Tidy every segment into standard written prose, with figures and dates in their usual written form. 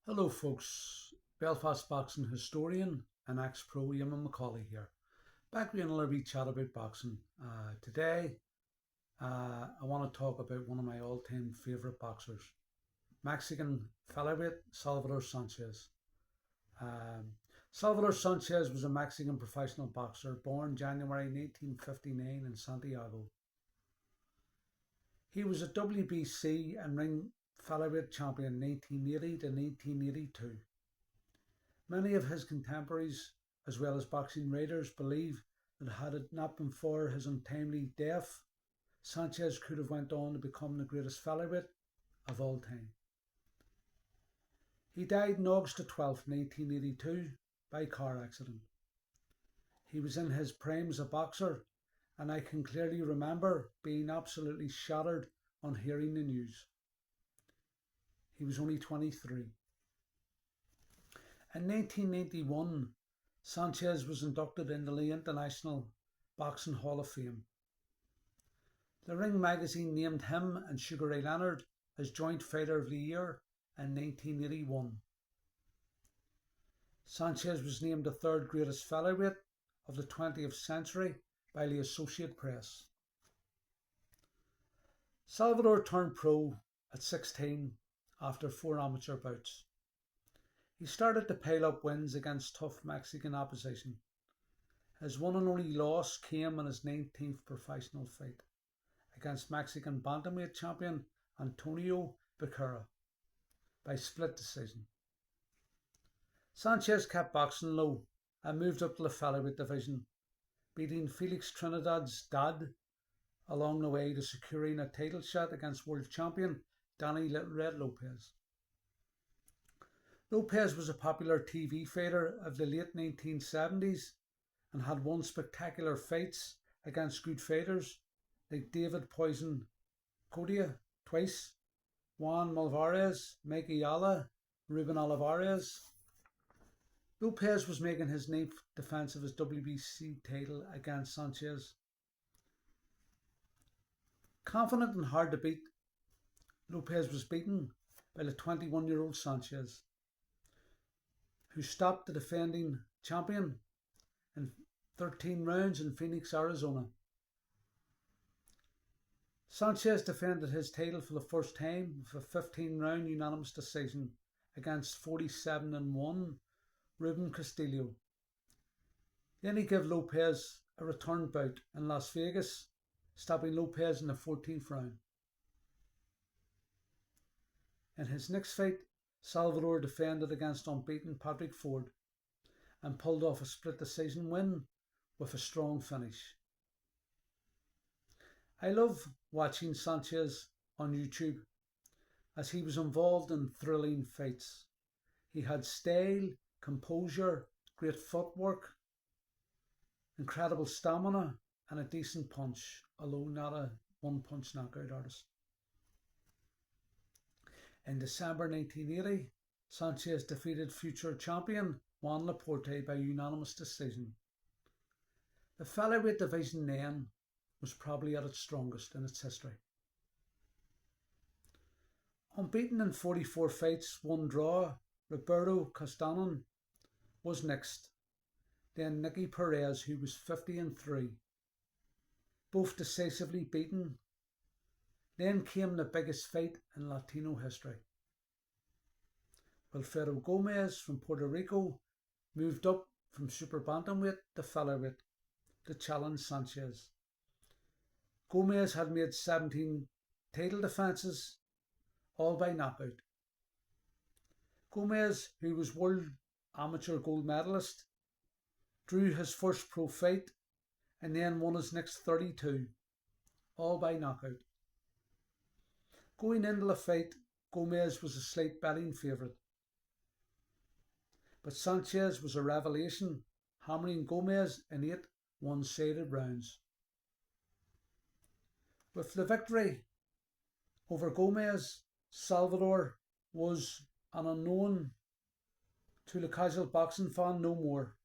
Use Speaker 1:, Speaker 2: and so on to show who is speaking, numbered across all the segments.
Speaker 1: Hello folks, Belfast boxing historian and ex-pro Eamon McAuley here. Back with another wee chat about boxing. Today I want to talk about one of my all-time favourite boxers, Mexican featherweight Salvador Sanchez. Um, Salvador Sanchez was a Mexican professional boxer born January 1959 in Santiago. He was a WBC and ring featherweight champion 1980 to 1982. Many of his contemporaries, as well as boxing writers, believe that had it not been for his untimely death, Sanchez could have went on to become the greatest featherweight of all time. He died on August 12, 1982 by car accident. He was in his prime as a boxer, and I can clearly remember being absolutely shattered on hearing the news. He was only 23. In 1991, Sanchez was inducted into the International Boxing Hall of Fame. The Ring magazine named him and Sugar Ray Leonard as Joint Fighter of the Year in 1981. Sanchez was named the third greatest featherweight of the 20th century by the Associated Press. Salvador turned pro at 16 after 4 amateur bouts. He started to pile up wins against tough Mexican opposition. His one and only loss came in his 19th professional fight against Mexican bantamweight champion Antonio Becerra by split decision. Sanchez kept boxing low and moved up to the featherweight division, beating Felix Trinidad's dad along the way to securing a title shot against world champion Danny Red Lopez. Lopez was a popular TV fighter of the late 1970s and had won spectacular fights against good fighters like David Poison Codia twice, Juan Malvarez, Mike Ayala, Ruben Olivares. Lopez was making his ninth defence of his WBC title against Sanchez. Confident and hard to beat, Lopez was beaten by the 21-year-old Sanchez, who stopped the defending champion in 13 rounds in Phoenix, Arizona. Sanchez defended his title for the first time with a 15-round unanimous decision against 47-1 Ruben Castillo. Then he gave Lopez a return bout in Las Vegas, stopping Lopez in the 14th round. In his next fight, Salvador defended against unbeaten Patrick Ford and pulled off a split decision win with a strong finish. I love watching Sanchez on YouTube as he was involved in thrilling fights. He had style, composure, great footwork, incredible stamina and a decent punch, although not a one-punch knockout artist. In December 1980, Sanchez defeated future champion Juan Laporte by unanimous decision. The featherweight division then was probably at its strongest in its history. Unbeaten in 44 fights, one draw, Roberto Castanon was next. Then Nicky Perez, who was 50-3, both decisively beaten. Then came the biggest fight in Latino history. Wilfredo Gomez from Puerto Rico moved up from super bantamweight to featherweight to challenge Sanchez. Gomez had made 17 title defences, all by knockout. Gomez, who was world amateur gold medalist, drew his first pro fight and then won his next 32, all by knockout. Going into the fight, Gomez was a slight betting favourite, but Sanchez was a revelation, hammering Gomez in 8 one-sided rounds. With the victory over Gomez, Salvador was an unknown to the casual boxing fan no more.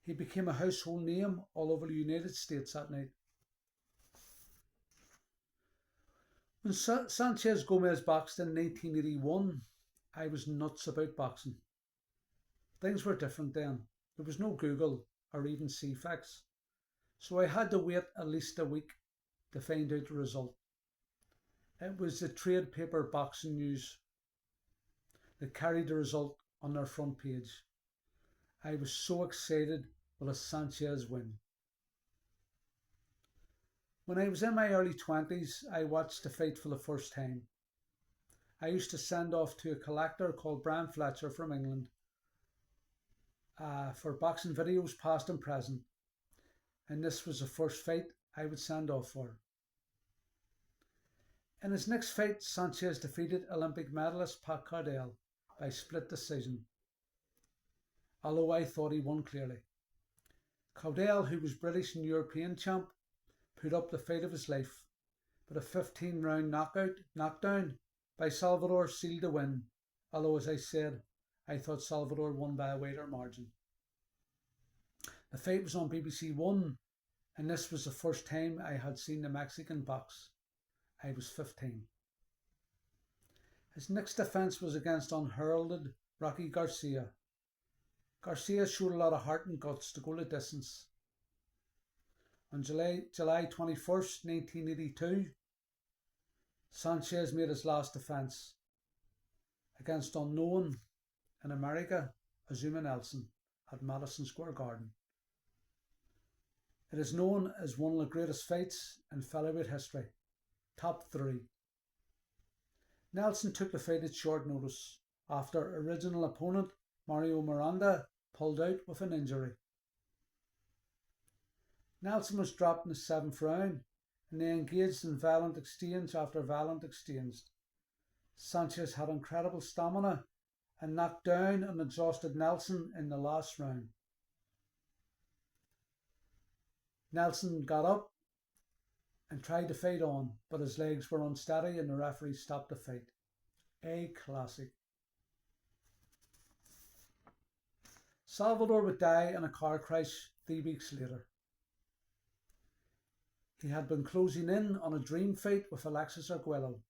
Speaker 1: He became a household name all over the United States that night. When Sanchez Gomez boxed in 1981 I was nuts about boxing. Things were different then. There was no Google or even CFAX, so I had to wait at least a week to find out the result. It was the trade paper Boxing News that carried the result on their front page. I was so excited with a Sanchez win. When I was in my early 20s, I watched the fight for the first time. I used to send off to a collector called Brian Fletcher from England for boxing videos past and present, and this was the first fight I would send off for. In his next fight, Sanchez defeated Olympic medalist Pat Cardell by split decision, although I thought he won clearly. Cardell, who was British and European champ, put up the fight of his life, but a 15-round knockdown by Salvador sealed the win, although, as I said, I thought Salvador won by a wider margin. The fight was on BBC One, and this was the first time I had seen the Mexican box. I was 15. His next defence was against unheralded Rocky Garcia. Garcia showed a lot of heart and guts to go the distance. On July 21st, 1982, Sanchez made his last defence against unknown in America, Eamon McAuley, at Madison Square Garden. It is known as one of the greatest fights in featherweight history. Top 3. Nelson took the fight at short notice after original opponent Mario Miranda pulled out with an injury. Nelson was dropped in the 7th round, and they engaged in violent exchange after violent exchange. Sanchez had incredible stamina and knocked down and exhausted Nelson in the last round. Nelson got up and tried to fight on, but his legs were unsteady and the referee stopped the fight. A classic. Salvador would die in a car crash 3 weeks later. He had been closing in on a dream fight with Alexis Arguello.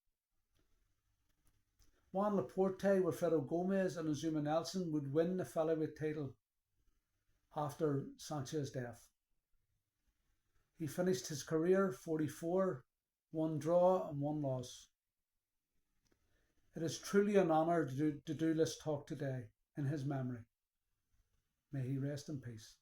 Speaker 1: Juan Laporte, Wilfredo Gomez and Eamon Nelson would win the featherweight title after Sanchez's death. He finished his career 44, 1 draw and 1 loss. It is truly an honour to do this talk today in his memory. May he rest in peace.